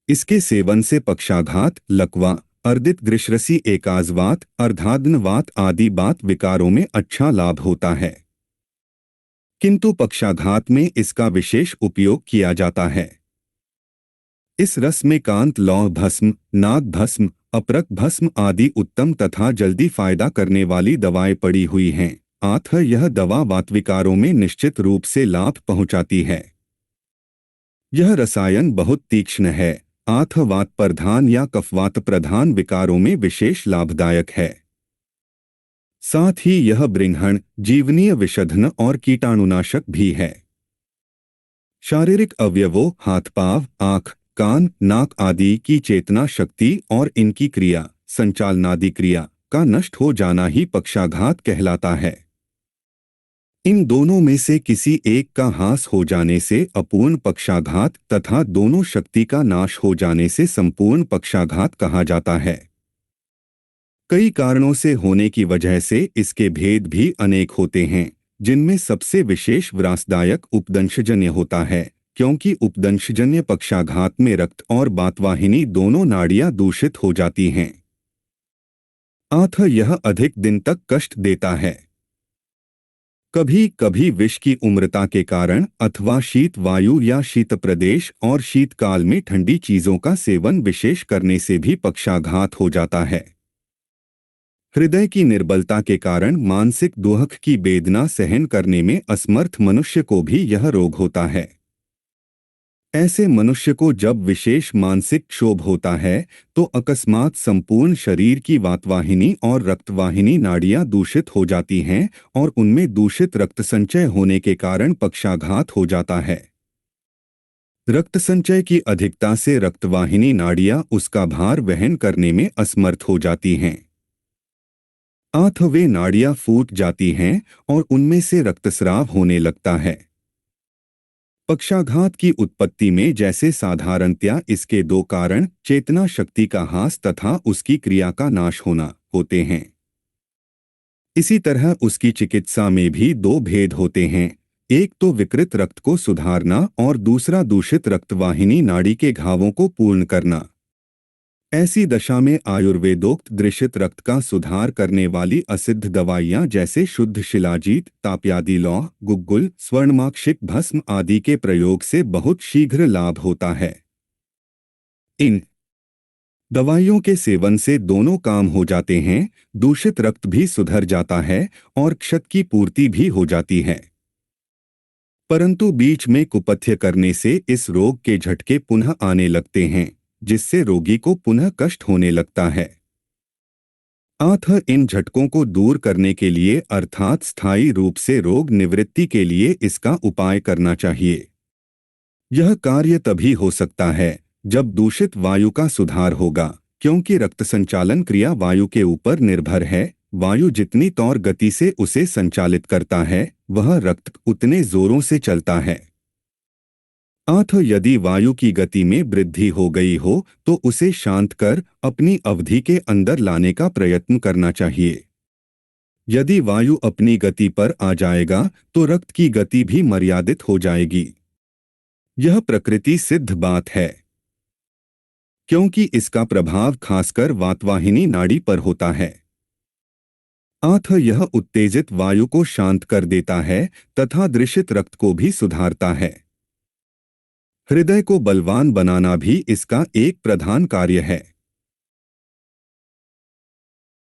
इसके सेवन से पक्षाघात, लकवा, अर्दित ग्रीष्रसी एकाज़वात, अर्धाग्नवात आदि बात विकारों में अच्छा लाभ होता है। किंतु पक्षाघात में इसका विशेष उपयोग किया जाता है। इस रस में कांत लौह भस्म, नाग भस्म, अपरक भस्म आदि उत्तम तथा जल्दी फायदा करने वाली दवाएं पड़ी हुई हैं। अतः यह दवा वातविकारों में निश्चित रूप से लाभ पहुंचाती है। यह रसायन बहुत तीक्ष्ण है, अतः वात प्रधान या कफवात प्रधान विकारों में विशेष लाभदायक है। साथ ही यह बृंहण, जीवनीय विषधन और कीटाणुनाशक भी है। शारीरिक अवयवों, हाथ पांव, आँख, कान, नाक आदि की चेतना शक्ति और इनकी क्रिया, संचालनादि क्रिया का नष्ट हो जाना ही पक्षाघात कहलाता है। इन दोनों में से किसी एक का ह्रास हो जाने से अपूर्ण पक्षाघात तथा दोनों शक्ति का नाश हो जाने से संपूर्ण पक्षाघात कहा जाता है। कई कारणों से होने की वजह से इसके भेद भी अनेक होते हैं, जिनमें सबसे विशेष व्रासदायक उपदंशजन्य होता है, क्योंकि उपदंशजन्य पक्षाघात में रक्त और बातवाहिनी दोनों नाड़ियां दूषित हो जाती हैं। अतः यह अधिक दिन तक कष्ट देता है। कभी कभी विष की उम्रता के कारण अथवा शीत वायु या शीत प्रदेश और शीतकाल में ठंडी चीजों का सेवन विशेष करने से भी पक्षाघात हो जाता है। हृदय की निर्बलता के कारण मानसिक दुख की वेदना सहन करने में असमर्थ मनुष्य को भी यह रोग होता है। ऐसे मनुष्य को जब विशेष मानसिक क्षोभ होता है तो अकस्मात संपूर्ण शरीर की वातवाहिनी और रक्तवाहिनी नाड़ियां दूषित हो जाती हैं और उनमें दूषित रक्त संचय होने के कारण पक्षाघात हो जाता है। रक्त संचय की अधिकता से रक्तवाहिनी नाड़ियां उसका भार वहन करने में असमर्थ हो जाती हैं। अतः वे नाड़ियां फूट जाती हैं और उनमें से रक्तस्राव होने लगता है। पक्षाघात की उत्पत्ति में जैसे साधारणतया इसके दो कारण चेतना शक्ति का ह्रास तथा उसकी क्रिया का नाश होना होते हैं, इसी तरह उसकी चिकित्सा में भी दो भेद होते हैं। एक तो विकृत रक्त को सुधारना और दूसरा दूषित रक्तवाहिनी नाड़ी के घावों को पूर्ण करना। ऐसी दशा में आयुर्वेदोक्त दृश्यत रक्त का सुधार करने वाली असिद्ध दवाइयां जैसे शुद्ध शिलाजीत, ताप्यादि लौह, गुग्गुल, स्वर्णमाक्षिक भस्म आदि के प्रयोग से बहुत शीघ्र लाभ होता है। इन दवाइयों के सेवन से दोनों काम हो जाते हैं, दूषित रक्त भी सुधर जाता है और क्षत की पूर्ति भी हो जाती है। परंतु बीच में कुपथ्य करने से इस रोग के झटके पुनः आने लगते हैं, जिससे रोगी को पुनः कष्ट होने लगता है। अतः इन झटकों को दूर करने के लिए अर्थात स्थायी रूप से रोग निवृत्ति के लिए इसका उपाय करना चाहिए। यह कार्य तभी हो सकता है जब दूषित वायु का सुधार होगा, क्योंकि रक्त संचालन क्रिया वायु के ऊपर निर्भर है। वायु जितनी तौर गति से उसे संचालित करता है, वह रक्त उतने जोरों से चलता है। अतः यदि वायु की गति में वृद्धि हो गई हो तो उसे शांत कर अपनी अवधि के अंदर लाने का प्रयत्न करना चाहिए। यदि वायु अपनी गति पर आ जाएगा तो रक्त की गति भी मर्यादित हो जाएगी। यह प्रकृति सिद्ध बात है, क्योंकि इसका प्रभाव खासकर वातवाहिनी नाड़ी पर होता है। अतः यह उत्तेजित वायु को शांत कर देता है तथा दृश्यत रक्त को भी सुधारता है। हृदय को बलवान बनाना भी इसका एक प्रधान कार्य है।